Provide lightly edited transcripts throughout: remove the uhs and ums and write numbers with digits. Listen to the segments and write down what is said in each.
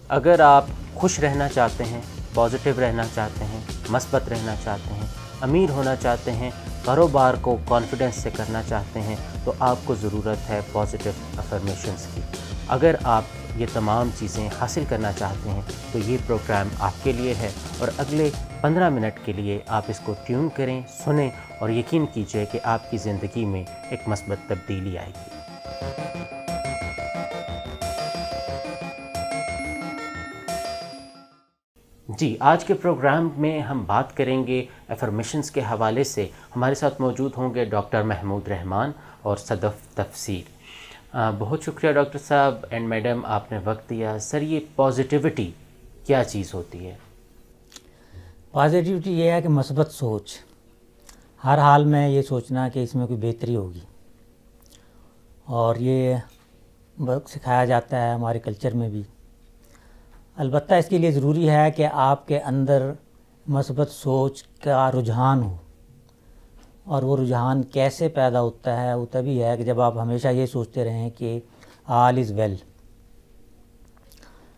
اگر آپ خوش رہنا چاہتے ہیں، پازیٹیو رہنا چاہتے ہیں، مثبت رہنا چاہتے ہیں، امیر ہونا چاہتے ہیں، کاروبار کو کانفیڈنس سے کرنا چاہتے ہیں، تو آپ کو ضرورت ہے پازیٹیو افرمیشنز کی۔ اگر آپ یہ تمام چیزیں حاصل کرنا چاہتے ہیں تو یہ پروگرام آپ کے لیے ہے، اور اگلے 15 منٹ کے لیے آپ اس کو ٹیون کریں، سنیں، اور یقین کیجئے کہ آپ کی زندگی میں ایک مثبت تبدیلی آئے گی۔ جی، آج کے پروگرام میں ہم بات کریں گے افرمیشنز کے حوالے سے۔ ہمارے ساتھ موجود ہوں گے ڈاکٹر محمود رحمان اور صدف تفسیر۔ بہت شکریہ ڈاکٹر صاحب اینڈ میڈم، آپ نے وقت دیا۔ سر، یہ پازیٹیوٹی کیا چیز ہوتی ہے؟ پازیٹیوٹی یہ ہے کہ مثبت سوچ، ہر حال میں یہ سوچنا کہ اس میں کوئی بہتری ہوگی، اور یہ سکھایا جاتا ہے ہمارے کلچر میں بھی۔ البتہ اس کے لیے ضروری ہے کہ آپ کے اندر مثبت سوچ کا رجحان ہو، اور وہ رجحان کیسے پیدا ہوتا ہے؟ وہ تبھی ہے کہ جب آپ ہمیشہ یہ سوچتے رہیں کہ آل از ویل۔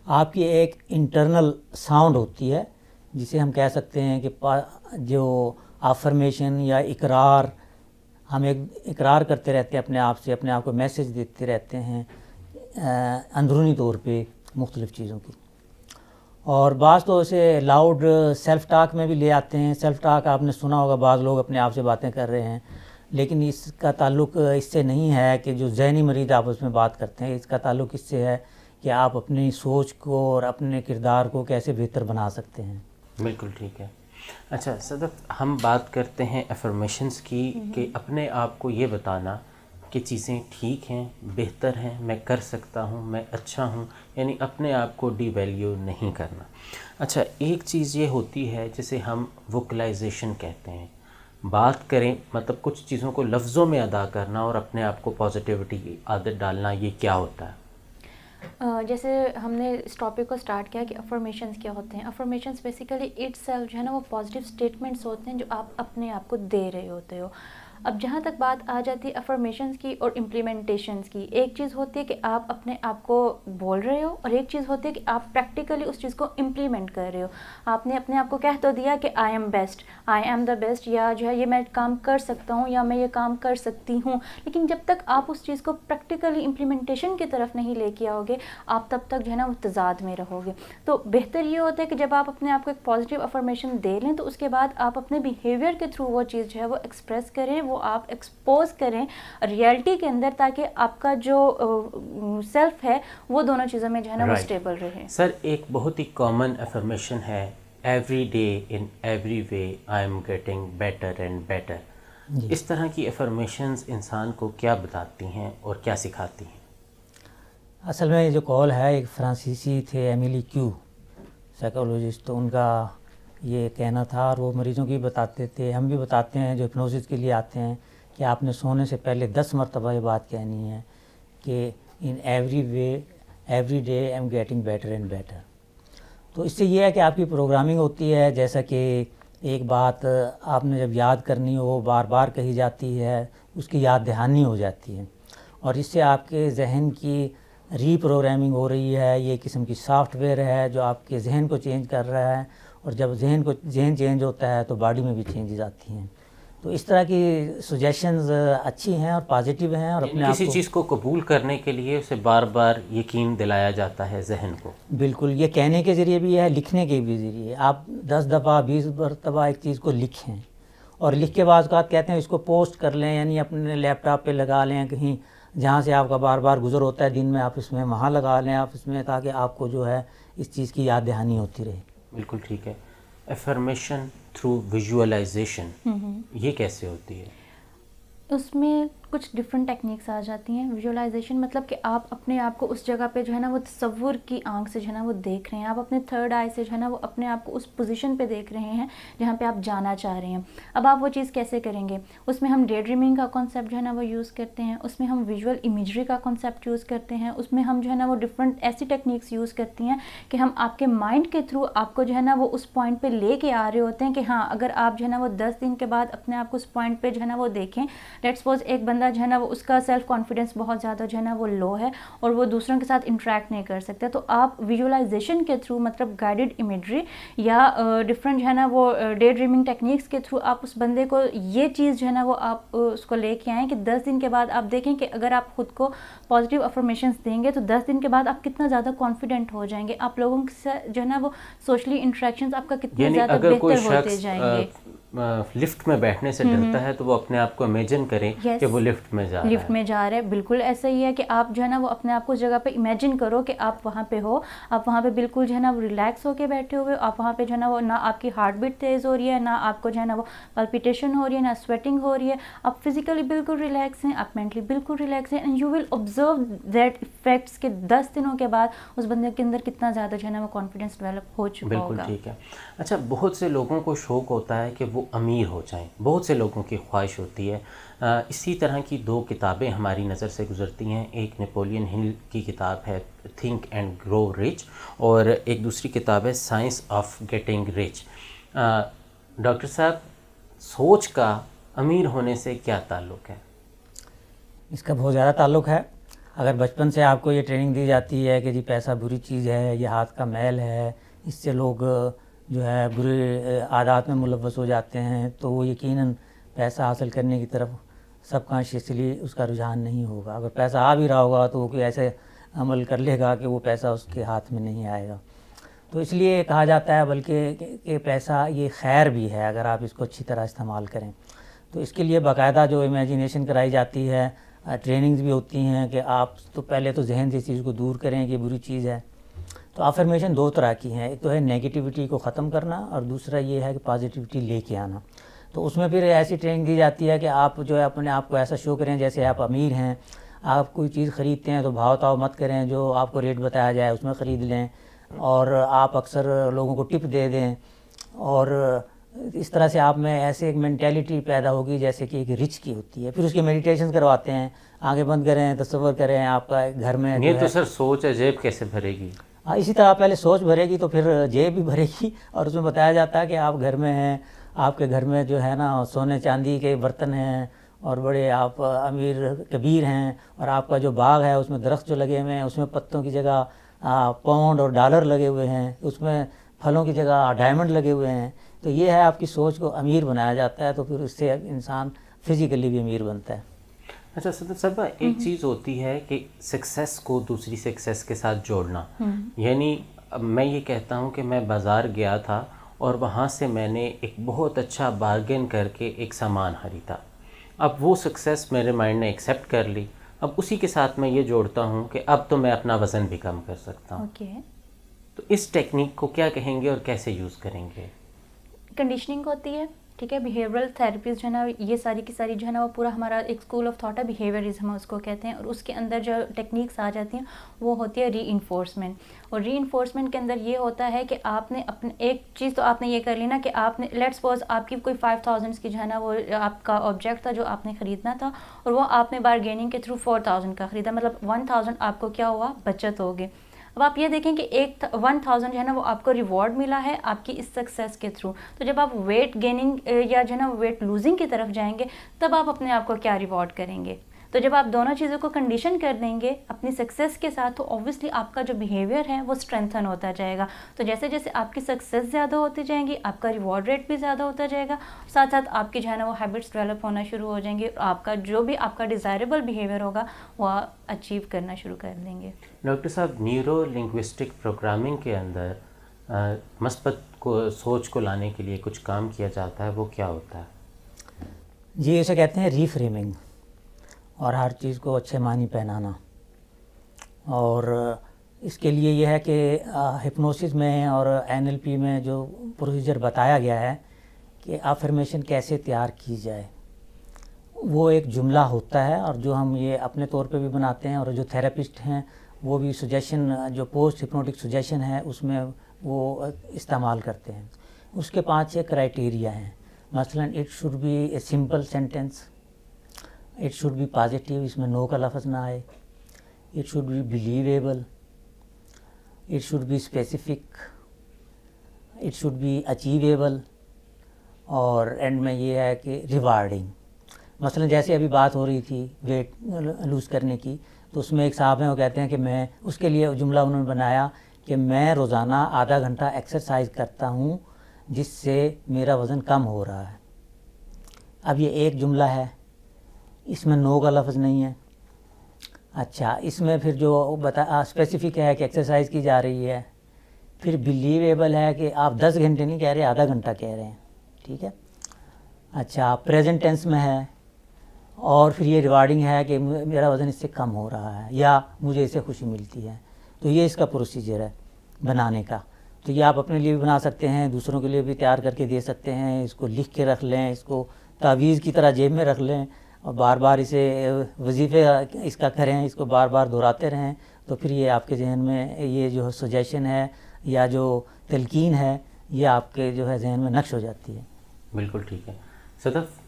آپ کی ایک انٹرنل ساؤنڈ ہوتی ہے جسے ہم کہہ سکتے ہیں کہ جو افرمیشن یا اقرار، ہم ایک اقرار کرتے رہتے ہیں اپنے آپ سے، اپنے آپ کو میسج دیتے رہتے ہیں اندرونی طور پہ مختلف چیزوں کی، اور بعض تو اسے لاؤڈ سیلف ٹاک میں بھی لے آتے ہیں۔ سیلف ٹاک آپ نے سنا ہوگا، بعض لوگ اپنے آپ سے باتیں کر رہے ہیں، لیکن اس کا تعلق اس سے نہیں ہے کہ جو ذہنی مریض آپس میں بات کرتے ہیں، اس کا تعلق اس سے ہے کہ آپ اپنی سوچ کو اور اپنے کردار کو کیسے بہتر بنا سکتے ہیں۔ بالکل ٹھیک ہے۔ اچھا صدف، ہم بات کرتے ہیں افرمیشنز کی کہ اپنے آپ کو یہ بتانا کہ چیزیں ٹھیک ہیں، بہتر ہیں، میں کر سکتا ہوں، میں اچھا ہوں، یعنی اپنے آپ کو ڈی ویلیو نہیں کرنا۔ اچھا، ایک چیز یہ ہوتی ہے جسے ہم ووکلائزیشن کہتے ہیں، بات کریں مطلب کچھ چیزوں کو لفظوں میں ادا کرنا اور اپنے آپ کو پازیٹیوٹی کی عادت ڈالنا، یہ کیا ہوتا ہے؟ جیسے ہم نے اس ٹاپک کو سٹارٹ کیا کہ افرمیشنز کیا ہوتے ہیں۔ افرمیشنز بیسیکلی اٹ سیلف جو ہے نا وہ پازیٹیو اسٹیٹمنٹس ہوتے ہیں جو آپ اپنے آپ کو دے رہے ہوتے ہو۔ اب جہاں تک بات آ جاتی ہے افرمیشنز کی اور امپلیمنٹیشنز کی، ایک چیز ہوتی ہے کہ آپ اپنے آپ کو بول رہے ہو، اور ایک چیز ہوتی ہے کہ آپ پریکٹیکلی اس چیز کو امپلیمنٹ کر رہے ہو۔ آپ نے اپنے آپ کو کہہ تو دیا کہ I am best, I am the best, یا جو ہے یہ میں کام کر سکتا ہوں، یا میں یہ کام کر سکتی ہوں، لیکن جب تک آپ اس چیز کو پریکٹیکلی امپلیمنٹیشن کی طرف نہیں لے کے آؤ گے، آپ تب تک جو ہے نا وہ تضاد میں رہو گے۔ تو بہتر یہ ہوتا ہے کہ جب آپ اپنے آپ کو ایک پازیٹیو افرمیشن دے لیں تو اس کے بعد آپ اپنے بیہیویئر کے تھرو وہ چیز جو ہے وہ ایکسپریس کریں، وہ آپ ایکسپوز کریں ریئلٹی کے اندر، تاکہ آپ کا جو سیلف ہے وہ دونوں چیزوں میں جو ہے نا وہ اسٹیبل رہے۔ سر، ایک بہت ہی کامن افرمیشن ہے، every day in every way I am getting better and better. اس طرح کی افرمیشنز انسان کو کیا بتاتی ہیں اور کیا سکھاتی ہیں؟ اصل میں یہ جو کال ہے، ایک فرانسیسی تھے ایمیلی کیو، سائیکالوجسٹ، تو ان کا یہ کہنا تھا، اور وہ مریضوں کی بتاتے تھے، ہم بھی بتاتے ہیں جو ہپنوسس کے لیے آتے ہیں، کہ آپ نے سونے سے پہلے 10 مرتبہ یہ بات کہنی ہے کہ ان every way every day I am getting better and better. تو اس سے یہ ہے کہ آپ کی پروگرامنگ ہوتی ہے، جیسا کہ ایک بات آپ نے جب یاد کرنی ہو وہ بار بار کہی جاتی ہے، اس کی یاد دہانی ہو جاتی ہے، اور اس سے آپ کے ذہن کی ری پروگرامنگ ہو رہی ہے۔ یہ قسم کی سافٹ ویئر ہے جو آپ کے ذہن کو چینج کر رہا ہے، اور جب ذہن چینج ہوتا ہے تو باڈی میں بھی چینجز آتی ہیں۔ تو اس طرح کی سجیشنز اچھی ہیں اور پازیٹیو ہیں، اور اپنے آپ کو کسی چیز کو قبول کرنے کے لیے اسے بار بار یقین دلایا جاتا ہے ذہن کو۔ بالکل، یہ کہنے کے ذریعے بھی ہے، لکھنے کے بھی ذریعے۔ آپ 10 دفعہ 20 مرتبہ ایک چیز کو لکھیں، اور لکھ کے بعض اوقات کہتے ہیں اس کو پوسٹ کر لیں، یعنی اپنے لیپ ٹاپ پہ لگا لیں، کہیں جہاں سے آپ کا بار بار گزر ہوتا ہے دن میں، آپ اس میں وہاں لگا لیں آپ اس میں، تاکہ آپ کو جو ہے اس چیز کی یاد دہانی ہوتی رہے۔ بالکل ٹھیک ہے۔ افرمیشن تھرو ویژولائزیشن، یہ کیسے ہوتی ہے؟ اس میں کچھ ڈفرینٹ ٹیکنیکس آ جاتی ہیں۔ ویژولائزیشن مطلب کہ آپ اپنے آپ کو اس جگہ پہ جو ہے نا وہ تصور کی آنکھ سے جو ہے نا وہ دیکھ رہے ہیں، آپ اپنے تھرڈ آئی سے جو ہے نا وہ اپنے آپ کو اس پوزیشن پہ دیکھ رہے ہیں جہاں پہ آپ جانا چاہ رہے ہیں۔ اب آپ وہ چیز کیسے کریں گے؟ اس میں ہم ڈے ڈریمنگ کا کانسیپٹ جو ہے نا وہ یوز کرتے ہیں، اس میں ہم ویژول امیجری کا کانسیپٹ یوز کرتے ہیں، اس میں ہم جو ہے نا وہ ڈفرینٹ ایسی ٹیکنیکس یوز کرتی ہیں کہ ہم آپ کے مائنڈ کے تھرو آپ کو جو ہے نا وہ اس پوائنٹ پہ لے کے آ رہے ہوتے ہیں کہ ہاں اگر آپ جو ہے نا وہ 10 دن کے بعد اپنے آپ کو اس پوائنٹ پہ جو ہے نا وہ دیکھیں، لیٹس سپوز ایک بندہ بندہ جو ہے نا وہ اس کا سیلف کانفیڈنس بہت زیادہ جو ہے نا وہ لو ہے اور وہ دوسروں کے ساتھ انٹریکٹ نہیں کر سکتا، تو آپ ویژولائزیشن کے تھرو مطلب گائیڈڈ امیجری یا ڈفرینٹ جو ہے نا وہ ڈے ڈریمنگ ٹیکنیکس کے تھرو آپ اس بندے کو یہ چیز جو ہے نا وہ آپ اس کو لے کے آئیں کہ 10 دن کے بعد آپ دیکھیں کہ اگر آپ خود کو پازیٹیو افرمیشنس دیں گے تو 10 دن کے بعد آپ کتنا زیادہ کانفیڈنٹ ہو جائیں گے، آپ لوگوں سے جو ہے نا وہ سوشلی انٹریکشنز آپ کا کتنے زیادہ بہتر ہوتے جائیں گے۔ لفٹ میں بیٹھنے سے ڈرتا ہے تو وہ اپنے آپ کو امیجن کریں کہ وہ لفٹ میں جا رہا ہے، بالکل ایسا ہی ہے کہ آپ جو ہے نا وہ اپنے آپ کو اس جگہ پہ امیجن کرو کہ آپ وہاں پہ ہو، آپ وہاں پہ بالکل جو ہے نا وہ ریلیکس ہو کے بیٹھے ہوئے، آپ وہاں پہ جو ہے نا وہ نہ آپ کی ہارٹ بیٹ تیز ہو رہی ہے، نہ آپ کو جو ہے نا وہ پلپیٹیشن ہو رہی ہے، نہ سویٹنگ ہو رہی ہے، آپ فزیکلی بالکل ریلیکس ہیں، آپ مینٹلی بالکل ریلیکس ہیں، and you will observe that affects کہ 10 دنوں کے بعد اس بندے کے اندر کتنا زیادہ جو ہے نا وہ کانفیڈنس ڈیولپ ہو چکا ہوگا۔ بالکل ٹھیک ہے۔ اچھا، بہت سے لوگوں کو شوق ہوتا ہے کہ وہ امیر ہو جائیں، بہت سے لوگوں کی خواہش ہوتی ہے۔ اسی طرح کی 2 کتابیں ہماری نظر سے گزرتی ہیں، ایک نیپولین ہل کی کتاب ہے تھنک اینڈ گرو رچ، اور ایک دوسری کتاب ہے science of getting rich. Doctor صاحب، سوچ کا امیر ہونے سے کیا تعلق ہے؟ اس کا بہت زیادہ تعلق ہے۔ اگر بچپن سے آپ کو یہ ٹریننگ دی جاتی ہے کہ جی پیسہ بری چیز ہے، یہ ہاتھ کا میل ہے، اس سے لوگ جو ہے برے عادات میں ملوث ہو جاتے ہیں، تو وہ یقیناً پیسہ حاصل کرنے کی طرف سب کانشیسلی اس کا رجحان نہیں ہوگا۔ اگر پیسہ آ بھی رہا ہوگا تو وہ کوئی ایسے عمل کر لے گا کہ وہ پیسہ اس کے ہاتھ میں نہیں آئے گا۔ تو اس لیے کہا جاتا ہے بلکہ کہ پیسہ یہ خیر بھی ہے اگر آپ اس کو اچھی طرح استعمال کریں۔ تو اس کے لیے باقاعدہ جو امیجینیشن کرائی جاتی ہے، ٹریننگز بھی ہوتی ہیں کہ آپ تو پہلے تو ذہن سے اس چیز کو دور کریں کہ یہ بری چیز ہے۔ تو افرمیشن 2 طرح کی ہیں، ایک تو ہے نیگیٹیوٹی کو ختم کرنا اور دوسرا یہ ہے کہ پازیٹیوٹی لے کے آنا۔ تو اس میں پھر ایسی ٹریننگ دی جاتی ہے کہ آپ جو ہے اپنے آپ کو ایسا شو کریں جیسے آپ امیر ہیں، آپ کوئی چیز خریدتے ہیں تو بھاؤ تاؤ مت کریں، جو آپ کو ریٹ بتایا جائے اس میں خرید لیں، اور آپ اکثر لوگوں کو ٹپ دے دیں، اور اس طرح سے آپ میں ایسے ایک مینٹیلٹی پیدا ہوگی جیسے کہ ایک رچ کی ہوتی ہے۔ پھر اس کے میڈیٹیشن کرواتے ہیں، آنکھیں بند کریں، تصور کریں آپ کا گھر میں یہ تو سر سوچ ہے، جیب کیسے بھرے گی؟ اسی طرح پہلے سوچ بھرے گی تو پھر جیب بھی بھرے گی، اور اس میں بتایا جاتا ہے کہ آپ گھر میں ہیں، آپ کے گھر میں جو ہے نا سونے چاندی کے برتن ہیں اور بڑے آپ امیر کبیر ہیں، اور آپ کا جو باغ ہے اس میں درخت جو لگے ہوئے ہیں اس میں پتوں کی جگہ پاؤنڈ اور ڈالر لگے ہوئے ہیں، اس میں پھلوں کی جگہ ڈائمنڈ لگے ہوئے ہیں۔ تو یہ ہے آپ کی سوچ کو امیر بنایا جاتا ہے، تو پھر اس سے انسان فزیکلی بھی امیر بنتا ہے۔ اچھا صدر صاحبہ، ایک چیز ہوتی ہے کہ سکسیس کو دوسری سکسیس کے ساتھ جوڑنا، یعنی میں یہ کہتا ہوں کہ میں بازار گیا تھا اور وہاں سے میں نے ایک بہت اچھا بارگین کر کے ایک سامان خریدا، اب وہ سکسیس میرے مائنڈ نے ایکسیپٹ کر لی، اب اسی کے ساتھ میں یہ جوڑتا ہوں کہ اب تو میں اپنا وزن بھی کم کر سکتا ہوں۔ تو اس ٹیکنیک کو کیا کہیں گے اور کیسے یوز کریں گے؟ کنڈیشننگ ہوتی ہے، ٹھیک ہے، بیہیورل تھراپیز جو ہے نا یہ ساری کی ساری جو ہے نا وہ پورا ہمارا ایک اسکول آف تھاٹ ہے، بیہیویئرزم اس کو کہتے ہیں، اور اس کے اندر جو ٹیکنیکس آ جاتی ہیں وہ ہوتی ہے ری انفورسمنٹ، اور ری انفورسمنٹ کے اندر یہ ہوتا ہے کہ آپ نے اپنے ایک چیز تو آپ نے یہ کر لی نا کہ آپ نے لیٹ سپوز آپ کی کوئی 5000 کی جو ہے نا وہ آپ کا آبجیکٹ تھا جو آپ نے خریدنا تھا، اور وہ آپ نے بارگیننگ کے تھرو 4000 کا خریدا، مطلب 1000 آپ کو کیا ہوا، بچت ہوگی۔ اب آپ یہ دیکھیں کہ 1000 جو ہے نا وہ آپ کو ریوارڈ ملا ہے آپ کی اس سکسیس کے تھرو، تو جب آپ ویٹ گیننگ یا جو ہے نا ویٹ لوزنگ کی طرف جائیں گے تب آپ اپنے آپ کو کیا ریوارڈ کریں گے؟ تو جب آپ دونوں چیزوں کو کنڈیشن کر دیں گے اپنی سکسیس کے ساتھ تو اوبویسلی آپ کا جو بیہیویئر ہے وہ اسٹرینتھن ہوتا جائے گا، تو جیسے جیسے آپ کی سکسیس زیادہ ہوتی جائیں گی آپ کا ریوارڈ ریٹ بھی زیادہ ہوتا جائے گا، ساتھ ساتھ آپ کی جو ہے نا وہ ہیبٹس ڈیولپ ہونا شروع ہو جائیں گی، اور آپ کا جو بھی آپ کا ڈیزائریبل بیہیویئر ہوگا وہ اچیو کرنا شروع کر دیں گے۔ ڈاکٹر صاحب، نیورو لنگوسٹک پروگرامنگ کے اندر مثبت سوچ کو لانے کے لیے کچھ کام کیا جاتا ہے، وہ کیا ہوتا ہے؟ جی اسے کہتے ہیں ری فریمنگ، اور ہر چیز کو اچھے معنی پہنانا، اور اس کے لیے یہ ہے کہ ہپنوسس میں اور NLP میں جو پروسیجر بتایا گیا ہے کہ افرمیشن کیسے تیار کی جائے، وہ ایک جملہ ہوتا ہے، اور جو ہم یہ اپنے طور پہ بھی بناتے ہیں، اور جو تھراپسٹ ہیں وہ بھی سجیشن جو پوسٹ ہپنوٹک سجیشن ہے اس میں وہ استعمال کرتے ہیں۔ اس کے 5-6 کرائٹیریا ہیں، مثلا it should be a simple sentence, it should be positive, اس میں نو کا لفظ نہ آئے، it should be believable, it should be specific, it should be achievable, اور اینڈ میں یہ ہے کہ ریوارڈنگ۔ مثلا جیسے ابھی بات ہو رہی تھی ویٹ لوز کرنے کی، تو اس میں ایک صاحب ہیں وہ کہتے ہیں کہ میں اس کے لیے جملہ انہوں نے بنایا کہ میں روزانہ آدھا گھنٹہ ایکسرسائز کرتا ہوں جس سے میرا وزن کم ہو رہا ہے۔ اب یہ ایک جملہ ہے، اس میں نو کا لفظ نہیں ہے۔ اچھا، اس میں پھر جو اسپیسیفک ہے کہ ایکسرسائز کی جا رہی ہے، پھر بلیویبل ہے کہ آپ 10 گھنٹے نہیں کہہ رہے، آدھا گھنٹہ کہہ رہے ہیں، ٹھیک ہے۔ اچھا، پریزنٹ ٹینس میں ہے، اور پھر یہ ریوارڈنگ ہے کہ میرا وزن اس سے کم ہو رہا ہے یا مجھے اس سے خوشی ملتی ہے۔ تو یہ اس کا پروسیجر ہے بنانے کا۔ تو یہ آپ اپنے لیے بھی بنا سکتے ہیں، دوسروں کے لیے بھی تیار کر کے دے سکتے ہیں، اس کو لکھ کے رکھ لیں، اس کو تعویذ کی طرح جیب میں رکھ لیں، اور بار بار اسے وظیفے اس کا کریں، اس کو بار بار دہراتے رہیں، تو پھر یہ آپ کے ذہن میں یہ جو سجیشن ہے یا جو تلقین ہے یہ آپ کے جو ہے ذہن میں نقش ہو جاتی ہے۔ بالکل ٹھیک ہے صدف،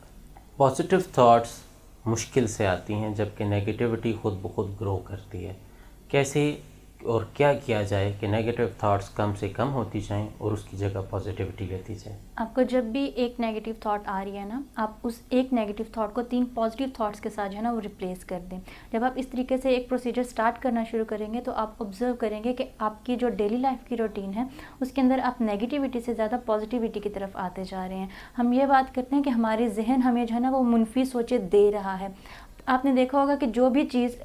پازیٹیو تھاٹس مشکل سے آتی ہیں جبکہ نیگیٹیوٹی خود بخود گرو کرتی ہے۔ کیسے اور کیا کیا جائے کہ نیگیٹیو تھاٹس کم سے کم ہوتی جائیں اور اس کی جگہ پازیٹیوٹی لیتی جائے؟ آپ کو جب بھی ایک نیگیٹیو تھاٹ آ رہی ہے نا، آپ اس ایک نیگیٹیو تھاٹ کو 3 پازیٹیو تھاٹس کے ساتھ جو ہے نا وہ ریپلیس کر دیں۔ جب آپ اس طریقے سے ایک پروسیجر سٹارٹ کرنا شروع کریں گے تو آپ آبزرو کریں گے کہ آپ کی جو ڈیلی لائف کی روٹین ہے اس کے اندر آپ نیگیٹیوٹی سے زیادہ پازیٹیوٹی کی طرف آتے جا رہے ہیں۔ ہم یہ بات کرتے ہیں کہ ہمارے ذہن ہمیں جو ہے نا وہ منفی سوچے دے رہا ہے۔ آپ نے دیکھا ہوگا کہ جو بھی چیز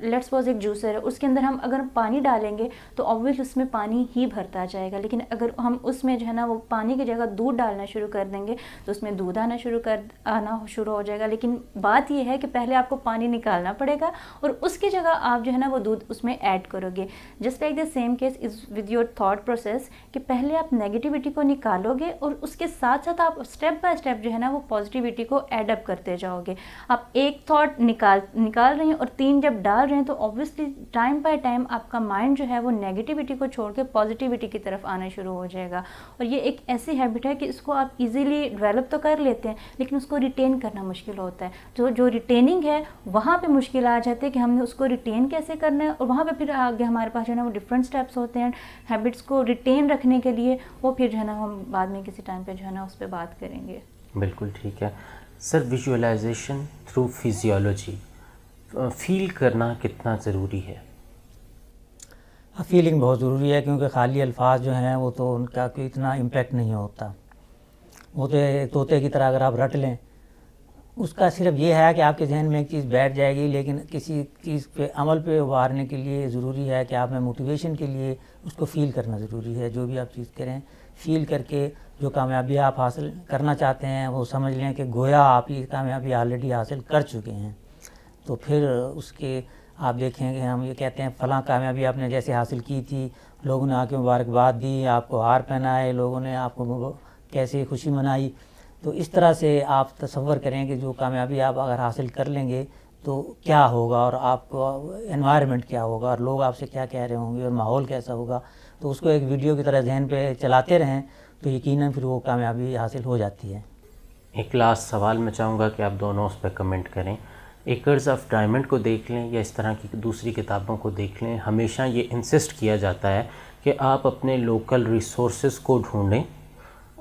لیٹس سپوز ایک جوسر ہے، اس کے اندر ہم اگر پانی ڈالیں گے تو آبویس اس میں پانی ہی بھرتا جائے گا، لیکن اگر ہم اس میں جو ہے نا وہ پانی کی جگہ دودھ ڈالنا شروع کر دیں گے تو اس میں دودھ آنا شروع ہو جائے گا۔ لیکن بات یہ ہے کہ پہلے آپ کو پانی نکالنا پڑے گا اور اس کی جگہ آپ جو ہے نا وہ دودھ اس میں ایڈ کرو گے۔ Just like the same case is with your thought process, کہ پہلے آپ نیگیٹیوٹی کو نکالو گے اور اس کے ساتھ ساتھ آپ اسٹیپ بائی اسٹیپ جو ہے نا وہ پازیٹیوٹی کو ایڈ اپ کرتے جاؤ گے۔ آپ ایک تھاٹ نکال رہے ہیں اور 3 جب ڈال رہے ہیں تو obviously ٹائم بائی ٹائم آپ کا مائنڈ جو ہے وہ نیگیٹیوٹی کو چھوڑ کے پازیٹیوٹی کی طرف آنا شروع ہو جائے گا۔ اور یہ ایک ایسی ہیبٹ ہے کہ اس کو آپ ایزیلی ڈیولپ تو کر لیتے ہیں لیکن اس کو ریٹین کرنا مشکل ہوتا ہے۔ جو ریٹیننگ ہے وہاں پہ مشکل آ جاتی ہے کہ ہم نے اس کو ریٹین کیسے کرنا ہے، اور وہاں پہ پھر آگے ہمارے پاس جو ہے نا وہ ڈفرینٹ اسٹیپس ہوتے ہیں ہیبٹس کو ریٹین رکھنے کے لیے، وہ پھر جو ہے نا ہم بعد میں کسی ٹائم پہ جو ہے نا اس پہ بات کریں گے۔ بالکل ٹھیک ہے سر، ویژولائزیشن تھرو فزیولوجی فیل کرنا کتنا ضروری ہے؟ فیلنگ بہت ضروری ہے، کیونکہ خالی الفاظ جو ہیں وہ تو ان کا کوئی اتنا امپیکٹ نہیں ہوتا۔ وہ تو طوطے کی طرح اگر آپ رٹ لیں، اس کا صرف یہ ہے کہ آپ کے ذہن میں ایک چیز بیٹھ جائے گی، لیکن کسی چیز پہ عمل پہ ابھارنے کے لیے ضروری ہے کہ آپ میں موٹیویشن کے لیے اس کو فیل کرنا ضروری ہے۔ جو بھی آپ چیز کریں فیل کر کے جو کامیابی آپ حاصل کرنا چاہتے ہیں وہ سمجھ لیں کہ گویا آپ یہ کامیابی آلریڈی حاصل کر چکے ہیں۔ تو پھر اس کے آپ دیکھیں کہ ہم یہ کہتے ہیں فلاں کامیابی آپ نے جیسے حاصل کی تھی، لوگوں نے آ کے مبارکباد دی، آپ کو ہار پہنائے، لوگوں نے آپ کو کیسے خوشی منائی۔ تو اس طرح سے آپ تصور کریں کہ جو کامیابی آپ اگر حاصل کر لیں گے تو کیا ہوگا، اور آپ کو انوائرمنٹ کیا ہوگا، اور لوگ آپ سے کیا کہہ رہے ہوں گے، اور ماحول کیسا ہوگا۔ تو اس کو ایک ویڈیو کی طرح ذہن پہ چلاتے رہیں تو یقیناً پھر وہ کامیابی حاصل ہو جاتی ہے۔ ایک لاسٹ سوال میں چاہوں گا کہ آپ دونوں اس پہ کمنٹ کریں۔ ایکرز آف ڈائمنڈ کو دیکھ لیں یا اس طرح کی دوسری کتابوں کو دیکھ لیں، ہمیشہ یہ انسسٹ کیا جاتا ہے کہ آپ اپنے لوکل ریسورسز کو ڈھونڈیں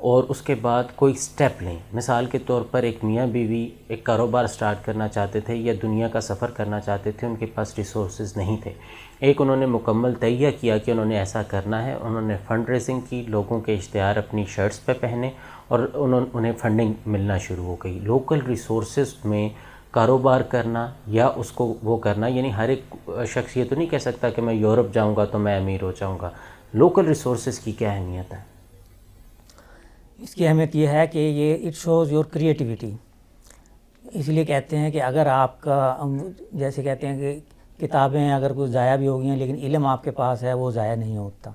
اور اس کے بعد کوئی سٹیپ لیں۔ مثال کے طور پر ایک میاں بیوی ایک کاروبار سٹارٹ کرنا چاہتے تھے یا دنیا کا سفر کرنا چاہتے تھے، ان کے پاس ریسورسز نہیں تھے۔ ایک انہوں نے مکمل تہیہ کیا کہ انہوں نے ایسا کرنا ہے، انہوں نے فنڈ ریزنگ کی، لوگوں کے اشتہار اپنی شرٹس پہ پہنے اور انہیں فنڈنگ ملنا شروع ہو گئی۔ لوکل ریسورسز میں کاروبار کرنا یا اس کو وہ کرنا، یعنی ہر ایک شخص یہ تو نہیں کہہ سکتا کہ میں یورپ جاؤں گا تو میں امیر ہو جاؤں گا۔ لوکل ریسورسز کی کیا اہمیت ہے؟ اس کی اہمیت یہ ہے کہ یہ اٹ شوز یور کریٹیوٹی۔ اس لیے کہتے ہیں کہ اگر آپ کا جیسے کہتے ہیں کہ کتابیں اگر کوئی ضائع بھی ہو گئی ہیں لیکن علم آپ کے پاس ہے وہ ضائع نہیں ہوتا۔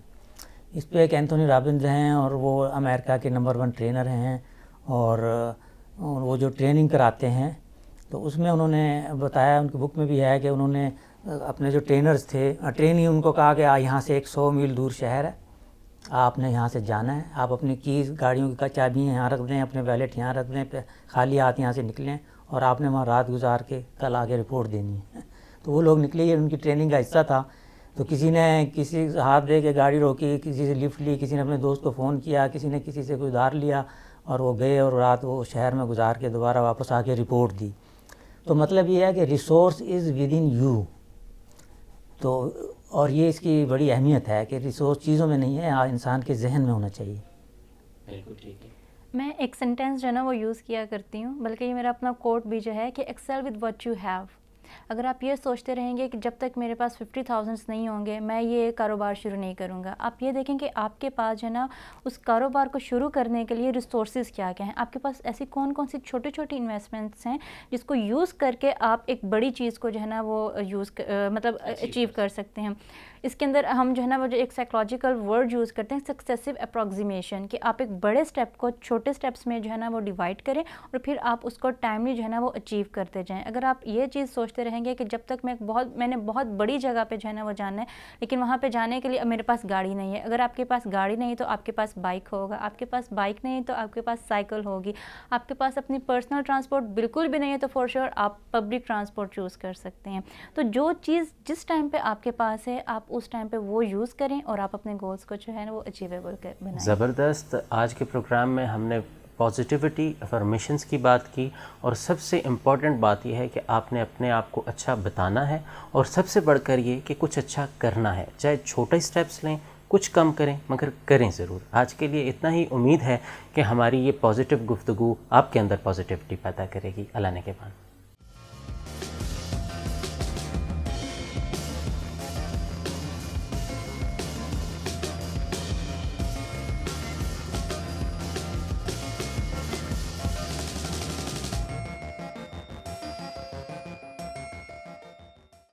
اس پہ ایک اینتھونی رابنز ہیں اور وہ امریکہ کے نمبر 1 ٹرینر ہیں، اور وہ جو ٹریننگ کراتے ہیں تو اس میں انہوں نے بتایا، ان کی بک میں بھی ہے کہ انہوں نے اپنے جو ٹرینرز تھے، ٹرینی ان کو کہا کہ یہاں سے ایک 100 میل دور شہر ہے، آپ نے یہاں سے جانا ہے، آپ اپنی کیز گاڑیوں کی چابیاں یہاں رکھ دیں، اپنے ویلٹ یہاں رکھ دیں، خالی ہاتھ یہاں سے نکلیں اور آپ نے وہاں رات گزار کے کل آگے رپورٹ دینی ہے۔ تو وہ لوگ نکلے، یہ ان کی ٹریننگ کا حصہ تھا۔ تو کسی نے کسی ہاتھ دے کے گاڑی روکی، کسی سے لفٹ لی، کسی نے اپنے دوست کو فون کیا، کسی نے کسی سے کوئی ادھار لیا، اور وہ گئے اور رات وہ شہر میں گزار کے دوبارہ واپس آ کے رپورٹ دی۔ تو مطلب یہ ہے کہ resource is with in you. تو اور یہ اس کی بڑی اہمیت ہے کہ ریسورس چیزوں میں نہیں ہے، انسان کے ذہن میں ہونا چاہیے. بالکل ٹھیک ہے. میں ایک سینٹینس جو ہے نا وہ یوز کیا کرتی ہوں، بلکہ یہ میرا اپنا کوٹ بھی جو ہے کہ excel with what you have. اگر آپ یہ سوچتے رہیں گے کہ جب تک میرے پاس 50,000 نہیں ہوں گے میں یہ کاروبار شروع نہیں کروں گا، آپ یہ دیکھیں کہ آپ کے پاس جو ہے نا اس کاروبار کو شروع کرنے کے لیے ریسورسز کیا کیا ہیں. آپ کے پاس ایسی کون کون سی چھوٹی چھوٹی انویسٹمنٹس ہیں جس کو یوز کر کے آپ ایک بڑی چیز کو جو ہے نا وہ مطلب اچیو کر سکتے ہیں. اس کے اندر ہم جو ہے نا وہ جو ایک سائیکلوجیکل ورڈ یوز کرتے ہیں سکسیسو اپروکسیمیشن، کہ آپ ایک بڑے اسٹیپ کو چھوٹے اسٹیپس میں جو ہے نا وہ ڈیوائڈ کریں اور پھر آپ اس کو ٹائملی جو ہے نا وہ اچیو کرتے جائیں. اگر آپ یہ چیز سوچتے رہیں گے کہ جب تک میں نے بہت بڑی جگہ پہ جو ہے نا وہ جانا ہے، لیکن وہاں پہ جانے کے لیے میرے پاس گاڑی نہیں ہے. اگر آپ کے پاس گاڑی نہیں تو آپ کے پاس بائک ہوگا، آپ کے پاس بائک نہیں تو آپ کے پاس سائیکل ہوگی، آپ کے پاس اپنی پرسنل ٹرانسپورٹ بالکل بھی نہیں ہے تو فور شیور آپ پبلک ٹرانسپورٹ چوز کر سکتے ہیں. تو جو چیز جس ٹائم پہ آپ کے پاس ہے آپ اس ٹائم پہ وہ یوز کریں اور آپ اپنے گولز کو جو ہے نا وہ اچیویبل بنائیں. زبردست. آج کے پروگرام میں ہم نے پازیٹیوٹی افرمیشنز کی بات کی، اور سب سے امپورٹنٹ بات یہ ہے کہ آپ نے اپنے آپ کو اچھا بتانا ہے، اور سب سے بڑھ کر یہ کہ کچھ اچھا کرنا ہے. چاہے چھوٹے اسٹیپس لیں، کچھ کم کریں، مگر کریں ضرور. آج کے لیے اتنا ہی. امید ہے کہ ہماری یہ پازیٹیو گفتگو آپ کے اندر پازیٹیوٹی پیدا کرے گی. اللہ نے کے بعد